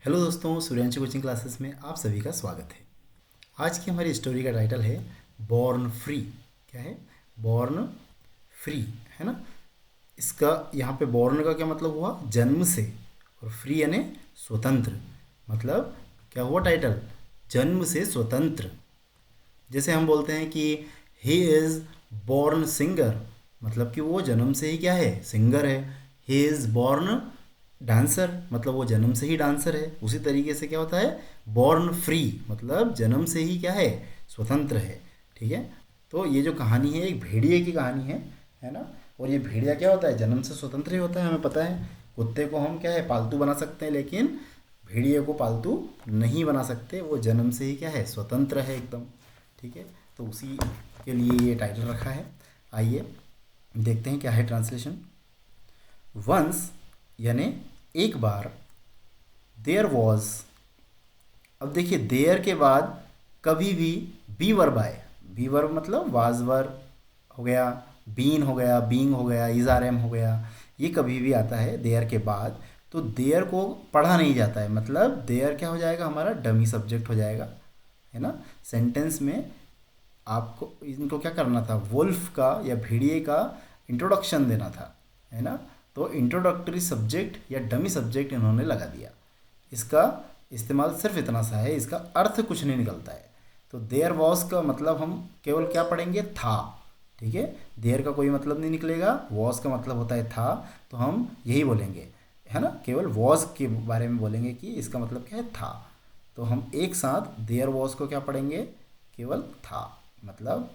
Hello दोस्तों, Suryanshu coaching classes में आप सभी का स्वागत है। आज की हमारी स्टोरी का टाइटल है बॉर्न फ्री। क्या है? बॉर्न फ्री, है ना। इसका यहाँ पे बॉर्न का क्या मतलब हुआ? जन्म से। और फ्री यानी स्वतंत्र। मतलब क्या हुआ टाइटल? जन्म से स्वतंत्र। जैसे हम बोलते हैं कि ही इज़ बॉर्न सिंगर, मतलब कि वो जन्म से ही क्या है? सिंगर है। ही इज़ बॉर्न डांसर, मतलब वो जन्म से ही डांसर है। उसी तरीके से क्या होता है? बॉर्न फ्री, मतलब जन्म से ही क्या है? स्वतंत्र है। ठीक है। तो ये जो कहानी है एक भेड़िए की कहानी है ना। और ये भेड़िया क्या होता है? जन्म से स्वतंत्र ही होता है, हमें पता है। कुत्ते को हम क्या है? पालतू बना सकते हैं, लेकिन भेड़िए को पालतू नहीं बना सकते। वो जन्म से ही क्या है? स्वतंत्र है एकदम। ठीक है। तो उसी के लिए ये टाइटल रखा है। आइए देखते हैं क्या है ट्रांसलेशन। वंस यानी एक बार, देयर वॉज। अब देखिए, देयर के बाद कभी भी बी वर्ब आए। बी वर्ब मतलब वाज वर्ब हो गया, बीन हो गया, बीइंग हो गया, इज आर एम हो गया। ये कभी भी आता है देयर के बाद, तो देयर को पढ़ा नहीं जाता है। मतलब देयर क्या हो जाएगा? हमारा डमी सब्जेक्ट हो जाएगा, है ना। सेंटेंस में आपको इनको क्या करना था? वुल्फ का या भेड़िए का इंट्रोडक्शन देना था, है ना। तो इंट्रोडक्टरी सब्जेक्ट या डमी सब्जेक्ट इन्होंने लगा दिया। इसका इस्तेमाल सिर्फ इतना सा है, इसका अर्थ कुछ नहीं निकलता है। तो देयर वॉज का मतलब हम केवल क्या पढ़ेंगे? था। ठीक है। देयर का कोई मतलब नहीं निकलेगा, वॉज का मतलब होता है था। तो हम यही बोलेंगे, है ना। केवल वॉज के बारे में बोलेंगे कि इसका मतलब क्या है? था। तो हम एक साथ देयर वॉज को क्या पढ़ेंगे? केवल था। मतलब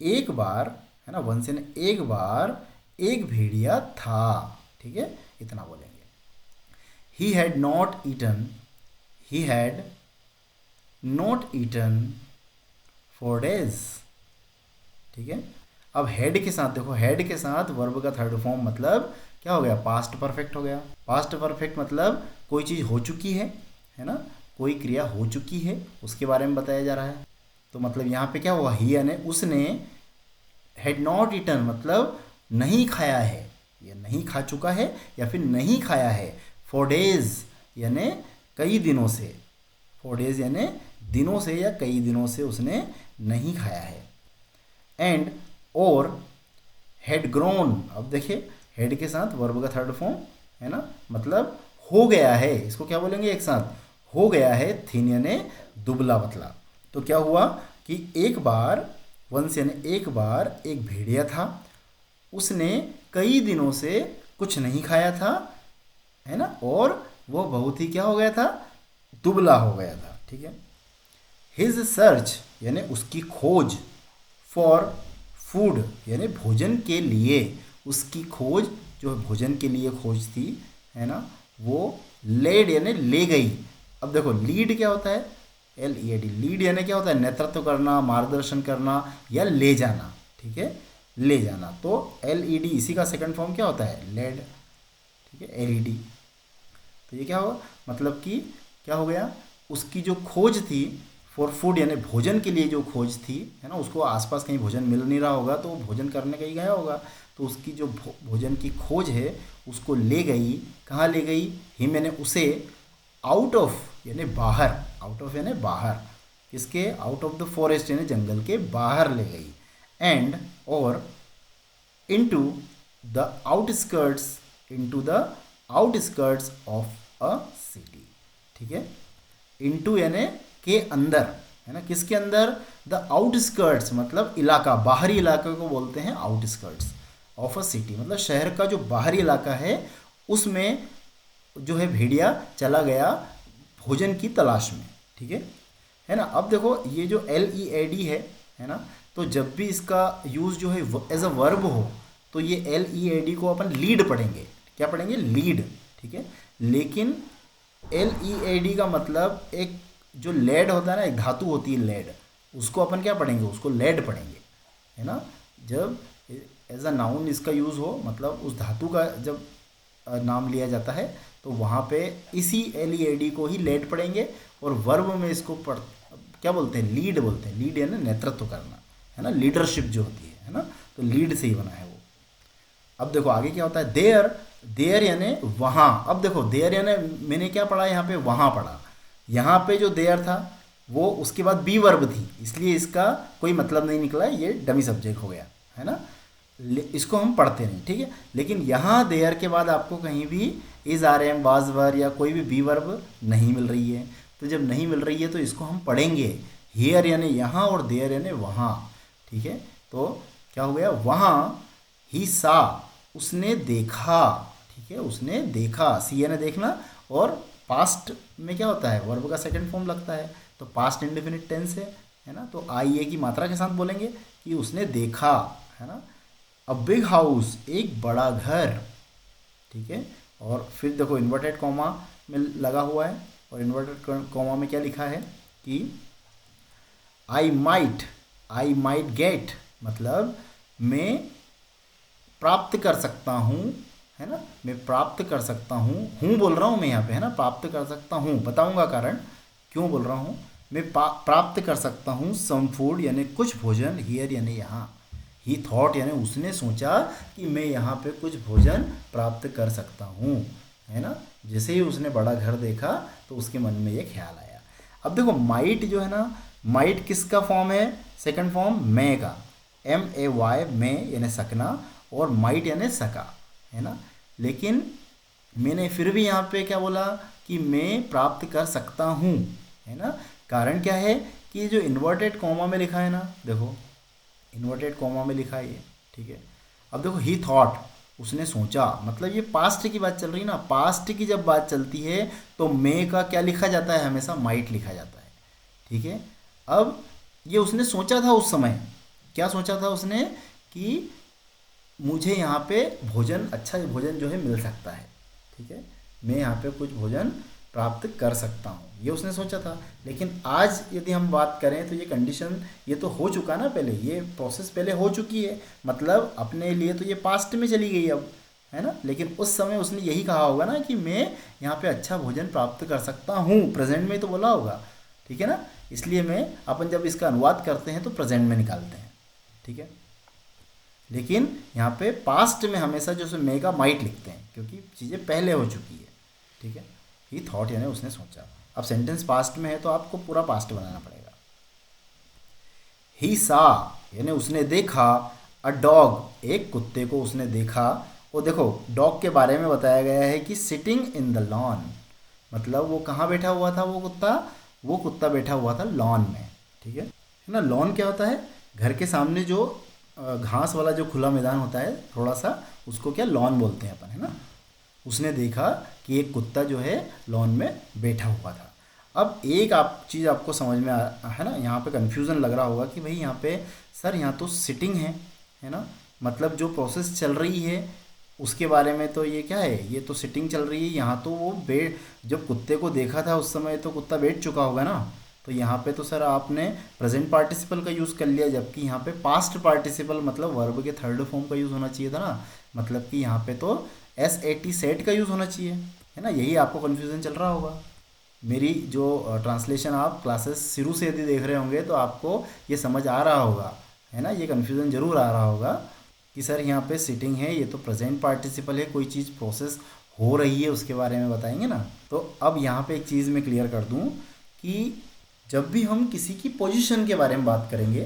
एक बार, है ना। वंस ने एक बार एक भेड़िया था। ठीक है, इतना बोलेंगे। He had not eaten, he had not eaten for days. ठीक है। अब हेड के साथ देखो, हेड के साथ वर्ब का थर्ड फॉर्म मतलब क्या हो गया? पास्ट परफेक्ट हो गया। पास्ट परफेक्ट मतलब कोई चीज़ हो चुकी है ना। कोई क्रिया हो चुकी है, उसके बारे में बताया जा रहा है। तो मतलब यहाँ पे क्या हुआ? ही यानी उसने, हैड नॉट ईटन मतलब नहीं खाया है, या नहीं खा चुका है, या फिर नहीं खाया है। फॉर डेज यानी कई दिनों से। फॉर डेज यानी दिनों से या कई दिनों से उसने नहीं खाया है। एंड और हैड ग्रोन। अब देखिए, हेड के साथ वर्ब का थर्ड फॉर्म, है ना। मतलब हो गया है। इसको क्या बोलेंगे एक साथ? हो गया है। थिन यानी दुबला पतला। तो क्या हुआ कि एक बार, वंस यानी एक बार एक भेड़िया था। उसने कई दिनों से कुछ नहीं खाया था, है ना। और वो बहुत ही क्या हो गया था? दुबला हो गया था। ठीक है। हिज सर्च यानी उसकी खोज, फॉर फूड यानी भोजन के लिए। उसकी खोज, जो भोजन के लिए खोज थी, है ना, वो लेड यानी ले गई। अब देखो, लीड क्या होता है? LEAD। लीड यानी क्या होता है? नेतृत्व करना, मार्गदर्शन करना या ले जाना। ठीक है, ले जाना। तो LED इसी का सेकंड फॉर्म क्या होता है? लेड। ठीक है, LED। तो ये क्या हुआ? मतलब कि क्या हो गया? उसकी जो खोज थी फॉर फूड यानी भोजन के लिए जो खोज थी, है ना, उसको आसपास कहीं भोजन मिल नहीं रहा होगा, तो वो भोजन करने कहीं गया होगा। तो उसकी जो भोजन की खोज है उसको ले गई। कहाँ ले गई? ही मैंने उसे आउट ऑफ यानी बाहर। आउट ऑफ यानी बाहर। किसके? आउट ऑफ द फॉरेस्ट यानी जंगल के बाहर ले गई। एंड और into the outskirts, into the outskirts of a city। ठीक है। into यानी के अंदर, है ना। किसके अंदर? द आउटस्कर्ट्स मतलब इलाका, बाहरी इलाके को बोलते हैं आउटस्कर्ट्स ऑफ अ सिटी। मतलब शहर का जो बाहरी इलाका है उसमें जो है भेड़िया चला गया भोजन की तलाश में। ठीक है ना। अब देखो, ये जो LEAD है ना, तो जब भी इसका यूज़ जो है एज अ वर्ब हो, तो ये LEAD को अपन लीड पढ़ेंगे। क्या पढ़ेंगे? लीड। ठीक है। लेकिन LEAD का मतलब एक जो लेड होता है ना, एक धातु होती है लेड, उसको अपन क्या पढ़ेंगे? उसको लेड पढ़ेंगे, है ना। जब एज अ नाउन इसका यूज़ हो, मतलब उस धातु का जब नाम लिया जाता है, तो वहाँ पे इसी LEAD को ही लेड पढ़ेंगे। और वर्ब में इसको क्या बोलते हैं? लीड बोलते हैं। लीड यानी नेतृत्व करना, है ना, लीडरशिप जो होती है ना। तो लीड से ही बना है वो। अब देखो आगे क्या होता है? देयर देयर यानी वहाँ। अब देखो देयर यानी मैंने क्या पढ़ा यहाँ पे, वहाँ पढ़ा। यहाँ पे जो देयर था वो उसके बाद बी वर्ब थी, इसलिए इसका कोई मतलब नहीं निकला, ये डमी सब्जेक्ट हो गया, है ना। इसको हम पढ़ते नहीं, ठीक है। लेकिन यहाँ देयर के बाद आपको कहीं भी is are am was were या कोई भी बी वर्ब नहीं मिल रही है। तो जब नहीं मिल रही है तो इसको हम पढ़ेंगे हियर यानी यहाँ और देयर यानी वहाँ, ठीक है। तो क्या हो गया, वहाँ ही सा उसने देखा, ठीक है, उसने देखा, सी यानी देखना, और पास्ट में क्या होता है, वर्ब का सेकंड फॉर्म लगता है, तो पास्ट इंडेफिनिट टेंस है ना। तो आई ए की मात्रा के साथ बोलेंगे कि उसने देखा, है ना। अ बिग हाउस एक बड़ा घर, ठीक है। और फिर देखो इन्वर्टेड कॉमा में लगा हुआ है, और इन्वर्टेड कॉमा में क्या लिखा है कि आई माइट गेट, मतलब मैं प्राप्त कर सकता हूँ, है ना। मैं प्राप्त कर सकता हूँ बोल रहा हूँ मैं यहाँ पे, है ना। प्राप्त कर सकता हूँ, बताऊँगा कारण क्यों बोल रहा हूँ। मैं प्राप्त कर सकता हूँ सम फूड यानी कुछ भोजन, हियर यानी यहाँ। ही थॉट यानी उसने सोचा कि मैं यहाँ पे कुछ भोजन प्राप्त कर सकता हूँ, है ना। जैसे ही उसने बड़ा घर देखा तो उसके मन में ये ख्याल आया। अब देखो माइट जो है ना, माइट किसका फॉर्म है, सेकंड फॉर्म मैं का, एम ए वाई, मैं यानी सकना, और माइट यानी सका, है ना। लेकिन मैंने फिर भी यहाँ पे क्या बोला कि मैं प्राप्त कर सकता हूँ, है ना। कारण क्या है कि जो इन्वर्टेड कॉमा में लिखा है ना, देखो इन्वर्टेड कॉमा में लिखा है ये, ठीक है। अब देखो ही थॉट उसने सोचा, मतलब ये पास्ट की बात चल रही है ना। पास्ट की जब बात चलती है तो मे का क्या लिखा जाता है, हमेशा माइट लिखा जाता है, ठीक है। अब ये उसने सोचा था उस समय, क्या सोचा था उसने कि मुझे यहाँ पे भोजन, अच्छा भोजन जो है मिल सकता है, ठीक है। मैं यहाँ पे कुछ भोजन प्राप्त कर सकता हूँ, ये उसने सोचा था। लेकिन आज यदि हम बात करें तो ये कंडीशन, ये तो हो चुका ना पहले, ये प्रोसेस पहले हो चुकी है, मतलब अपने लिए तो ये पास्ट में चली गई अब, है ना। लेकिन उस समय उसने यही कहा होगा ना कि मैं यहाँ पे अच्छा भोजन प्राप्त कर सकता हूँ, प्रेजेंट में तो बोला होगा, ठीक है ना। इसलिए मैं अपन जब इसका अनुवाद करते हैं तो प्रेजेंट में निकालते हैं, ठीक है। लेकिन यहाँ पे पास्ट में हमेशा जो है मेगा माइट लिखते हैं, क्योंकि चीज़ें पहले हो चुकी है, ठीक है। ही थॉट यानी उसने सोचा। अब सेंटेंस पास्ट में है तो आपको पूरा पास्ट बनाना पड़ेगा। ही सा यानी उसने देखा, अ डॉग एक कुत्ते को उसने देखा। और देखो डॉग के बारे में बताया गया है कि सिटिंग इन द लॉन, मतलब वो कहाँ बैठा हुआ था वो कुत्ता बैठा हुआ था लॉन में, ठीक है ना। लॉन क्या होता है, घर के सामने जो घास वाला जो खुला मैदान होता है थोड़ा सा, उसको क्या लॉन बोलते हैं अपन, है ना। उसने देखा कि एक कुत्ता जो है लॉन में बैठा हुआ था। अब एक आप चीज़ आपको समझ में है ना, यहाँ पे कन्फ्यूज़न लग रहा होगा कि भाई यहाँ पे सर यहाँ तो सिटिंग है ना, मतलब जो प्रोसेस चल रही है उसके बारे में तो ये क्या है, ये तो सिटिंग चल रही है। यहाँ तो वो बैठ, जब कुत्ते को देखा था उस समय तो कुत्ता बैठ चुका होगा ना। तो यहाँ पे तो सर आपने प्रेजेंट पार्टिसिपल का यूज़ कर लिया, जबकि यहाँ पे पास्ट पार्टिसिपल मतलब वर्ब के थर्ड फॉर्म का यूज़ होना चाहिए था ना। मतलब कि यहाँ पे तो एस ए टी सेट का यूज़ होना चाहिए, है ना। यही आपको कन्फ्यूज़न चल रहा होगा। मेरी जो ट्रांसलेशन आप क्लासेस शुरू से यदि देख रहे होंगे तो आपको ये समझ आ रहा होगा, है ना। ये कन्फ्यूज़न ज़रूर आ रहा होगा कि सर यहाँ पे सिटिंग है, ये तो प्रेजेंट पार्टिसिपल है, कोई चीज़ प्रोसेस हो रही है उसके बारे में बताएंगे ना। तो अब यहाँ पे एक चीज़ मैं क्लियर कर दूँ कि जब भी हम किसी की पोजीशन के बारे में बात करेंगे,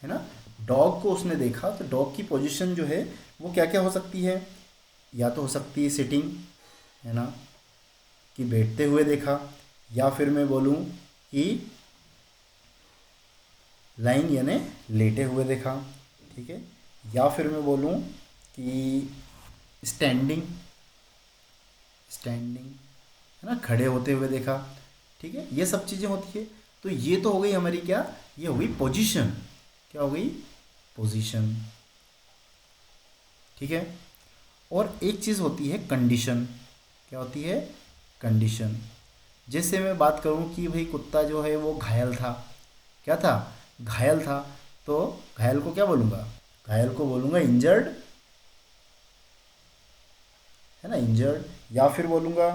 है ना, डॉग को उसने देखा तो डॉग की पोजीशन जो है वो क्या क्या हो सकती है, या तो हो सकती है सिटिंग, है ना, कि बैठते हुए देखा, या फिर मैं बोलूँ कि लाइंग यानी लेटे हुए देखा, ठीक है, या फिर मैं बोलूँ कि स्टैंडिंग स्टैंडिंग है ना, खड़े होते हुए देखा, ठीक है। ये सब चीज़ें होती है। तो ये तो हो गई हमारी क्या, ये हो गई पोजीशन, क्या हो गई, पोजीशन, ठीक है। और एक चीज़ होती है कंडीशन, क्या होती है, कंडीशन। जैसे मैं बात करूं कि भाई कुत्ता जो है वो घायल था, क्या था, घायल था, तो घायल को क्या बोलूँगा, घायल को बोलूँगा इंजर्ड, है ना, इंजर्ड। या फिर बोलूँगा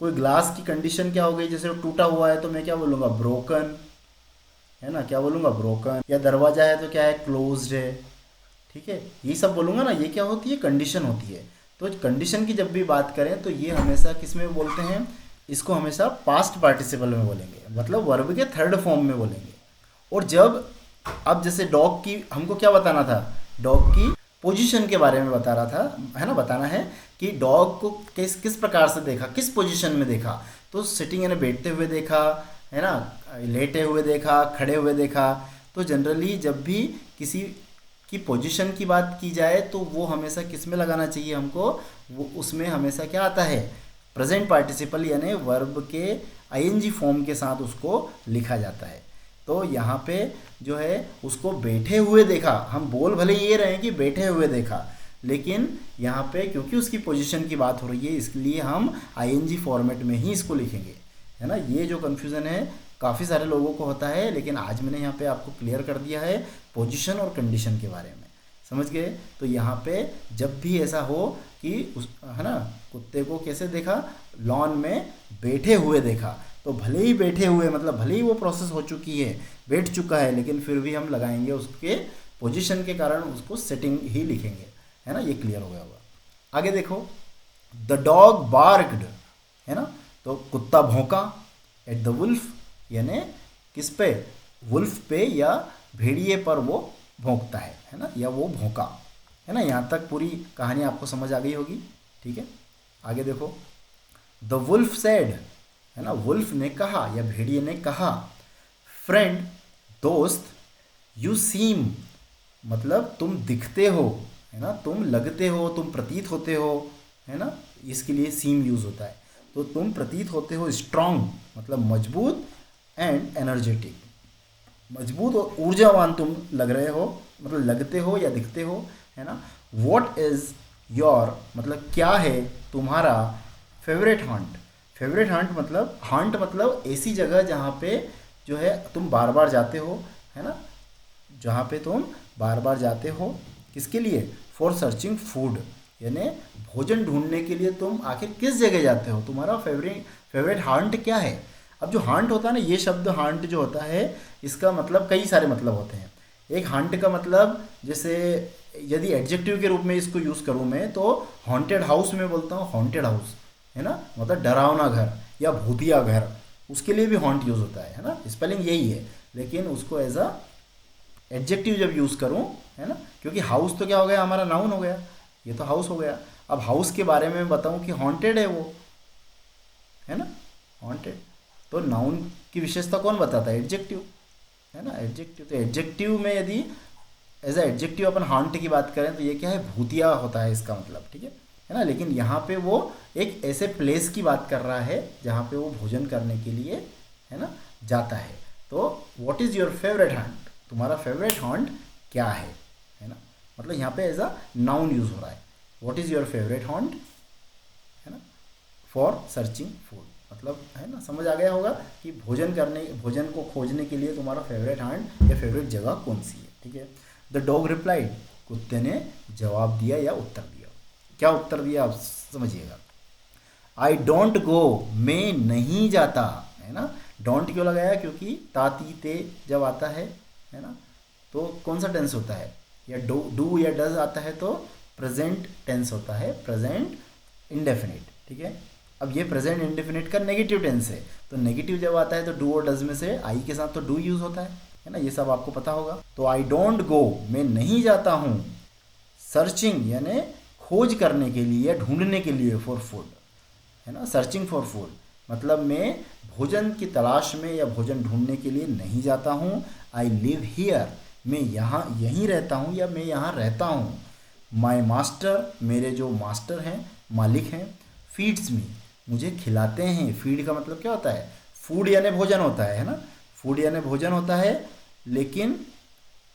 कोई ग्लास की कंडीशन क्या हो गई, जैसे वो टूटा हुआ है तो मैं क्या बोलूँगा, ब्रोकन, है ना, क्या बोलूँगा, ब्रोकन। या दरवाज़ा है तो क्या है, क्लोज्ड है, ठीक है। ये सब बोलूँगा ना, ये क्या होती है, कंडीशन होती है। तो कंडीशन की जब भी बात करें तो ये हमेशा किस में बोलते हैं, इसको हमेशा पास्ट पार्टिसिपल में बोलेंगे, मतलब वर्ब के थर्ड फॉर्म में बोलेंगे। और जब अब जैसे डॉग की हमको क्या बताना था, डॉग की पोजीशन के बारे में बता रहा था, है ना, बताना है कि डॉग को किस किस प्रकार से देखा, किस पोजीशन में देखा। तो सिटिंग यानी बैठते हुए देखा, है ना, लेटे हुए देखा, खड़े हुए देखा। तो जनरली जब भी किसी की पोजीशन की बात की जाए तो वो हमेशा किस में लगाना चाहिए हमको, वो उसमें हमेशा क्या आता है, प्रेजेंट पार्टिसिपल यानी वर्ब के आईएनजी फॉर्म के साथ उसको लिखा जाता है। तो यहाँ पे जो है उसको बैठे हुए देखा, हम बोल भले ये रहे हैं कि बैठे हुए देखा, लेकिन यहाँ पे क्योंकि उसकी पोजीशन की बात हो रही है इसलिए हम आईएनजी फॉर्मेट में ही इसको लिखेंगे, है ना। ये जो कन्फ्यूज़न है काफ़ी सारे लोगों को होता है, लेकिन आज मैंने यहाँ पे आपको क्लियर कर दिया है पोजीशन और कंडीशन के बारे में, समझ गए। तो यहाँ पे जब भी ऐसा हो कि उस, है ना, कुत्ते को कैसे देखा, लॉन में बैठे हुए देखा, तो भले ही बैठे हुए मतलब भले ही वो प्रोसेस हो चुकी है, बैठ चुका है, लेकिन फिर भी हम लगाएंगे उसके पोजीशन के कारण उसको सेटिंग ही लिखेंगे, है ना। ये क्लियर हो गया होगा। आगे देखो, द डॉग बार्क्ड, है ना, तो कुत्ता भौंका, एट द वुल्फ यानी किस पे, वुल्फ पे या भेड़िए पर वो भौंकता है ना, या वो भौंका, है ना। यहाँ तक पूरी कहानी आपको समझ आ गई होगी, ठीक है। आगे देखो, द वुल्फ सेड, है ना, वुल्फ ने कहा या भेड़िए ने कहा, फ्रेंड दोस्त, यू सीम मतलब तुम दिखते हो, है ना, तुम लगते हो, तुम प्रतीत होते हो, है ना, इसके लिए सीम यूज होता है। तो तुम प्रतीत होते हो स्ट्रांग मतलब मजबूत, एंड एनर्जेटिक मजबूत और ऊर्जावान तुम लग रहे हो, मतलब लगते हो या दिखते हो, है ना। व्हाट इज योर मतलब क्या है तुम्हारा फेवरेट हंट, फेवरेट हंट मतलब ऐसी जगह जहाँ पे जो है तुम बार बार जाते हो, है ना, जहाँ पे तुम बार बार जाते हो, किसके लिए, फॉर सर्चिंग फूड यानी भोजन ढूंढने के लिए तुम आखिर किस जगह जाते हो, तुम्हारा फेवरेट हंट क्या है। अब जो हंट होता है ना, ये शब्द हंट जो होता है इसका मतलब कई सारे मतलब होते हैं। एक हंट का मतलब जैसे यदि एडजेक्टिव के रूप में इसको यूज़ करूँ मैं तो हॉन्टेड हाउस में बोलता हूँ, हॉन्टेड हाउस, है ना, मतलब डरावना घर या भूतिया घर, उसके लिए भी हॉन्ट यूज़ होता है ना, स्पेलिंग यही है, लेकिन उसको एज अ एडजेक्टिव जब यूज़ करूँ, है ना, क्योंकि हाउस तो क्या हो गया, हमारा नाउन हो गया, ये तो हाउस हो गया। अब हाउस के बारे में बताऊँ कि हॉन्टेड है वो, है ना, हॉन्टेड, तो नाउन की विशेषता कौन बताता है, एडजेक्टिव, है ना, एडजेक्टिव। तो एडजेक्टिव में यदि एज अ एडजेक्टिव अपन हॉन्ट की बात करें तो ये क्या है, भूतिया होता है इसका मतलब, ठीक है ना। लेकिन यहाँ पे वो एक ऐसे प्लेस की बात कर रहा है जहाँ पे वो भोजन करने के लिए, है ना, जाता है। तो what is your favourite haunt, तुम्हारा फेवरेट हॉन्ट क्या है ना, मतलब यहाँ पे एज अ नाउन यूज़ हो रहा है, what is your favourite haunt, है ना, फॉर सर्चिंग फूड, मतलब है ना, समझ आ गया होगा कि भोजन को खोजने के लिए तुम्हारा फेवरेट हॉन्ट या फेवरेट जगह कौन सी है, ठीक है। द डॉग रिप्लाइड, कुत्ते ने जवाब दिया या उत्तर दिया। क्या उत्तर दिया आप समझिएगा, आई डोंट गो, मैं नहीं जाता, है ना। डोंट क्यों लगाया, क्योंकि ताती ते जब आता है ना, तो कौन सा टेंस होता है, या डू या डज आता है तो प्रेजेंट टेंस होता है, प्रेजेंट इंडेफिनिट, ठीक है। अब ये प्रेजेंट इंडेफिनिट का नेगेटिव टेंस है, तो नेगेटिव जब आता है तो डू और डज में से आई के साथ तो डू यूज होता है ना, ये सब आपको पता होगा। तो आई डोंट गो, मैं नहीं जाता हूँ, सर्चिंग यानी खोज करने के लिए या ढूंढने के लिए, फॉर फूड, है ना, सर्चिंग फॉर फूड मतलब मैं भोजन की तलाश में या भोजन ढूंढने के लिए नहीं जाता हूँ। आई लिव हियर, मैं यहाँ यहीं रहता हूँ या मैं यहाँ रहता हूँ। माई मास्टर, मेरे जो मास्टर हैं, मालिक हैं, फीड्स मी, मुझे खिलाते हैं। फीड का मतलब क्या होता है, फूड यानी भोजन होता है ना, फूड यानी भोजन होता है, लेकिन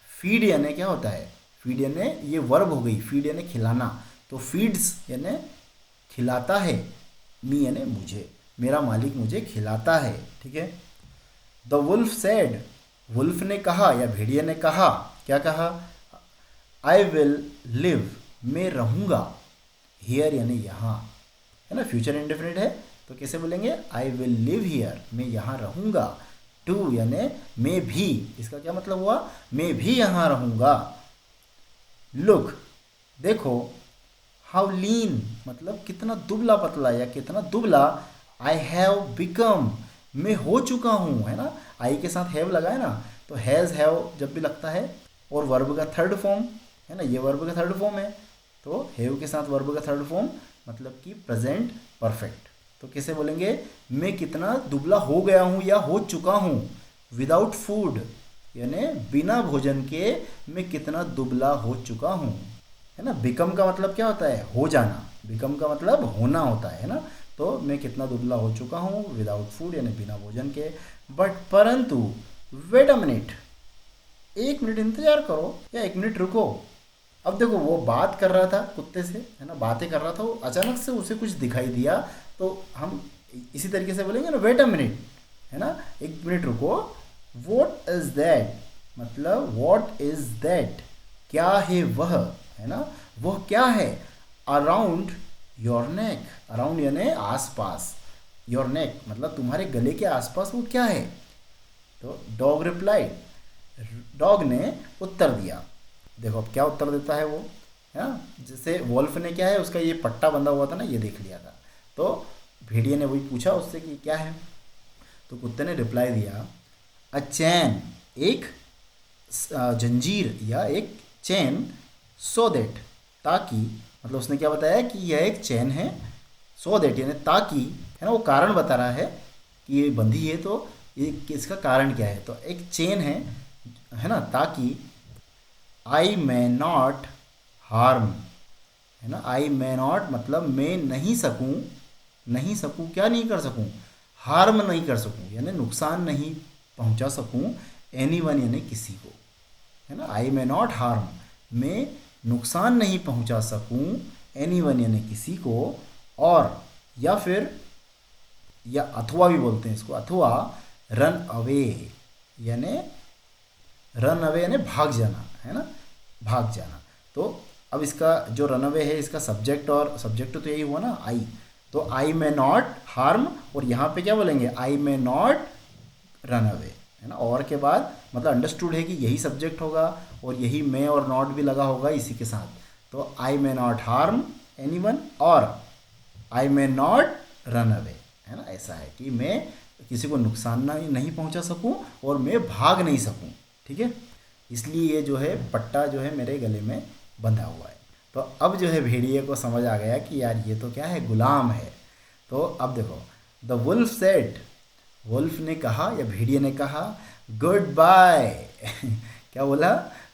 फीड यानी क्या होता है, फीड यानी ये वर्ब हो गई, फीड यानी खिलाना, तो फीड्स यानी खिलाता है, मी यानी मुझे, मेरा मालिक मुझे खिलाता है, ठीक है। द वुल्फ सेड, वुल्फ ने कहा या भेड़िया ने कहा, क्या कहा, आई विल लिव, मैं रहूँगा, हियर यानी यहाँ, है ना, फ्यूचर इंडेफिनिट है तो कैसे बोलेंगे, आई विल लिव हियर, मैं यहाँ रहूँगा। टू यानी मैं भी, इसका क्या मतलब हुआ, मैं भी यहाँ रहूँगा। लुक देखो, हाउ लीन मतलब कितना दुबला पतला या कितना दुबला आई हैव बिकम मैं हो चुका हूँ, है ना। आई के साथ हैव लगा है ना, तो हैज़ हैव जब भी लगता है और वर्ब का थर्ड फॉर्म है ना, ये वर्ब का थर्ड फॉर्म है, तो हैव के साथ वर्ब का थर्ड फॉर्म मतलब कि प्रेजेंट परफेक्ट। तो कैसे बोलेंगे, मैं कितना दुबला हो गया हूँ या हो चुका हूँ। विदाउट फूड यानी बिना भोजन के मैं कितना दुबला हो चुका हूँ, है ना। बिकम का मतलब क्या होता है, हो जाना। बिकम का मतलब होना होता है ना। तो मैं कितना दुबला हो चुका हूँ विदाउट फूड यानी बिना भोजन के। बट परंतु वेट अ मिनट, एक मिनट इंतजार करो या एक मिनट रुको। अब देखो वो बात कर रहा था कुत्ते से, है ना, बातें कर रहा था, वो अचानक से उसे कुछ दिखाई दिया, तो हम इसी तरीके से बोलेंगे ना, वेट अ मिनट, है ना, एक मिनट रुको। वॉट इज दैट मतलब वॉट इज दैट क्या है वह, है ना, वह क्या है। अराउंड योर नेक, अराउंड यानी आसपास, योर नेक मतलब तुम्हारे गले के आसपास वो क्या है। तो डॉग रिप्लाइड, डॉग ने उत्तर दिया। देखो अब क्या उत्तर देता है वो, है ना। जैसे वोल्फ ने क्या है, उसका ये पट्टा बंधा हुआ था ना, ये देख लिया था, तो भेड़िए ने वही पूछा उससे कि क्या है, तो कुत्ते ने रिप्लाई दिया अ चैन, एक जंजीर या एक चैन, सो दैट ताकि, मतलब उसने क्या बताया कि यह एक चैन है, सो दैट यानी ताकि, है ना, वो कारण बता रहा है कि ये बंधी है, तो ये इसका कारण क्या है। तो एक चेन है ना, ताकि आई मे नॉट हार्म, है ना, आई मे नॉट मतलब मैं नहीं सकूं, नहीं सकूं क्या नहीं कर सकूं, हार्म नहीं कर सकूं यानी नुकसान नहीं पहुंचा सकूं, एनी वन यानी किसी को, है ना। आई मे नॉट हार्म मैं नुकसान नहीं पहुंचा सकूं, एनी वन यानी किसी को, और या फिर या अथवा भी बोलते हैं इसको, अथवा रन अवे यानी, रन अवे यानी भाग जाना, है ना, भाग जाना। तो अब इसका जो रन अवे है इसका सब्जेक्ट, और सब्जेक्ट तो यही हुआ ना आई, तो आई मे नॉट हार्म, और यहाँ पे क्या बोलेंगे, आई मे नॉट रन अवे, है ना। और के बाद मतलब अंडरस्टूड है कि यही सब्जेक्ट होगा और यही मे और नॉट भी लगा होगा इसी के साथ। तो I may not harm anyone और I may not run away, है ना। ऐसा है कि मैं किसी को नुकसान नहीं पहुंचा सकूं और मैं भाग नहीं सकूं, ठीक है। इसलिए ये जो है पट्टा जो है मेरे गले में बंधा हुआ है। तो अब जो है भेड़िए को समझ आ गया कि यार ये तो क्या है, गुलाम है। तो अब देखो, द वुल्फ सेड, वुल्फ ने कहा या भेड़िए ने कहा गुड बाय क्या बोला,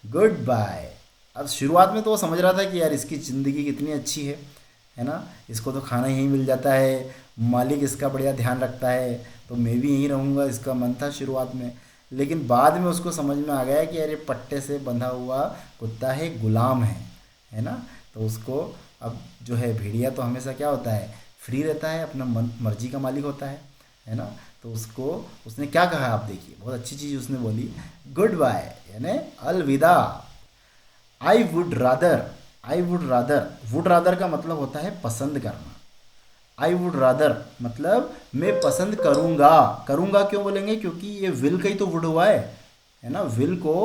गुड बाय। अब शुरुआत में तो वो समझ रहा था कि यार इसकी ज़िंदगी कितनी अच्छी है ना, इसको तो खाना यहीं मिल जाता है, मालिक इसका बढ़िया ध्यान रखता है, तो मैं भी यहीं रहूँगा, इसका मन था शुरुआत में। लेकिन बाद में उसको समझ में आ गया कि यार ये पट्टे से बंधा हुआ कुत्ता है, गुलाम है ना। तो उसको अब जो है, भेड़िया तो हमेशा क्या होता है, फ्री रहता है, अपना मन मर्जी का मालिक होता है ना। तो उसको उसने क्या कहा, आप देखिए, बहुत अच्छी चीज़ उसने बोली, गुड बाय यानी अलविदा। आई would rather, I would rather, would rather का मतलब होता है पसंद करना। आई वुड रादर मतलब मैं पसंद करूँगा, करूँगा क्यों बोलेंगे, क्योंकि ये विल का ही तो वुड हुआ है ना। विल को,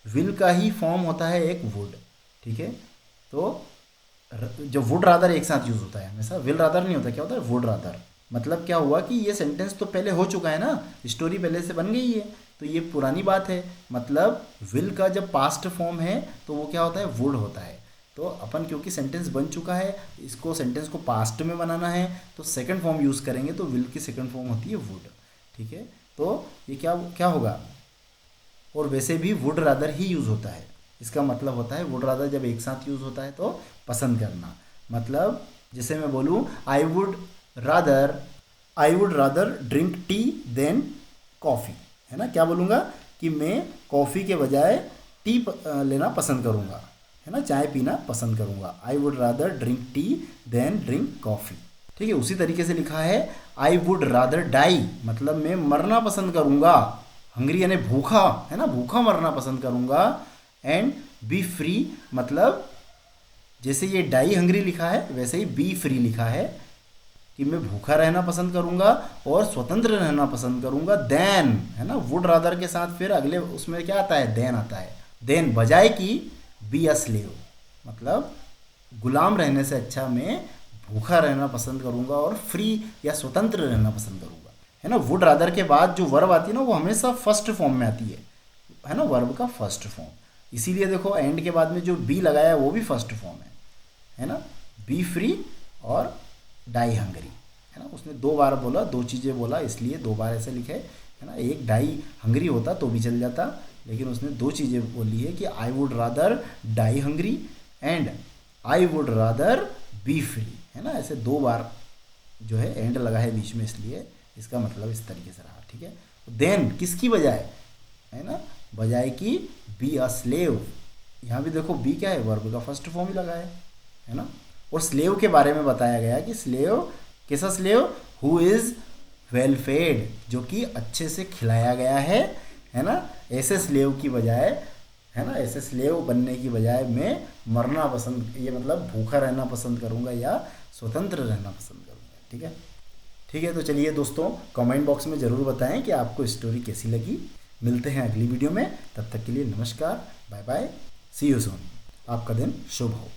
विल का ही फॉर्म होता है एक वुड, ठीक है। तो जो वुड रादर एक साथ यूज़ होता है हमेशा, विल रादर नहीं होता, क्या होता है वुड रादर। मतलब क्या हुआ कि ये सेंटेंस तो पहले हो चुका है ना, स्टोरी पहले से बन गई है, तो ये पुरानी बात है। मतलब विल का जब पास्ट फॉर्म है तो वो क्या होता है, वुड होता है। तो अपन क्योंकि सेंटेंस बन चुका है, इसको सेंटेंस को पास्ट में बनाना है, तो सेकंड फॉर्म यूज़ करेंगे, तो विल की सेकंड फॉर्म होती है वुड, ठीक है। तो ये क्या क्या होगा, और वैसे भी वुड रादर ही यूज़ होता है, इसका मतलब होता है वुड रादर जब एक साथ यूज़ होता है तो पसंद करना। मतलब जैसे मैं बोलूँ I would rather drink tea than coffee, है ना। क्या बोलूँगा कि मैं कॉफ़ी के बजाय टी लेना पसंद करूँगा, है ना, चाय पीना पसंद करूँगा। I would rather drink tea than drink coffee, ठीक है। उसी तरीके से लिखा है आई वुड रादर डाई, मतलब मैं मरना पसंद करूँगा, हंग्री यानी भूखा, है ना, भूखा मरना पसंद करूँगा। एंड बी फ्री मतलब जैसे ये डाई हंग्री लिखा है वैसे ही बी फ्री लिखा है कि मैं भूखा रहना पसंद करूँगा और स्वतंत्र रहना पसंद करूँगा। देन, है ना, वुड रादर के साथ फिर अगले उसमें क्या आता है, देन आता है। देन बजाय कि बी अ स्लेव, मतलब गुलाम रहने से अच्छा मैं भूखा रहना पसंद करूंगा और फ्री या स्वतंत्र रहना पसंद करूंगा, है ना। वुड रादर के बाद जो वर्ब आती है ना वो हमेशा फर्स्ट फॉर्म में आती है ना, वर्ब का फर्स्ट फॉर्म। इसीलिए देखो एंड के बाद में जो बी लगाया है वो भी फर्स्ट फॉर्म है ना। बी फ्री और डाई हंगरी, है ना। उसने दो बार बोला, दो चीज़ें बोला, इसलिए दो बार ऐसे लिखे, है ना। एक डाई हंगरी होता तो भी चल जाता, लेकिन उसने दो चीज़ें बोली है कि I would rather die hungry and I would rather be free, है ना। ऐसे दो बार जो है एंड लगा है बीच में, इसलिए इसका मतलब इस तरीके से रहा, ठीक है। देन किसकी बजाय, है ना, बजाय की बी अ स्लेव। यहाँ भी देखो बी क्या है, वर्ब का फर्स्ट फॉर्म ही लगा है ना। और स्लेव के बारे में बताया गया कि स्लेव कैसा slave, who is well fade, जो कि अच्छे से खिलाया गया है ना। ऐसे स्लेव की बजाय, है ना, ऐसे स्लेव बनने की बजाय मैं मरना पसंद, ये मतलब भूखा रहना पसंद करूँगा या स्वतंत्र रहना पसंद करूँगा, ठीक है। ठीक है, तो चलिए दोस्तों कमेंट बॉक्स में ज़रूर बताएं कि आपको स्टोरी कैसी लगी। मिलते हैं अगली वीडियो में, तब तक के लिए नमस्कार, bye bye, see you soon. आपका दिन शुभ हो।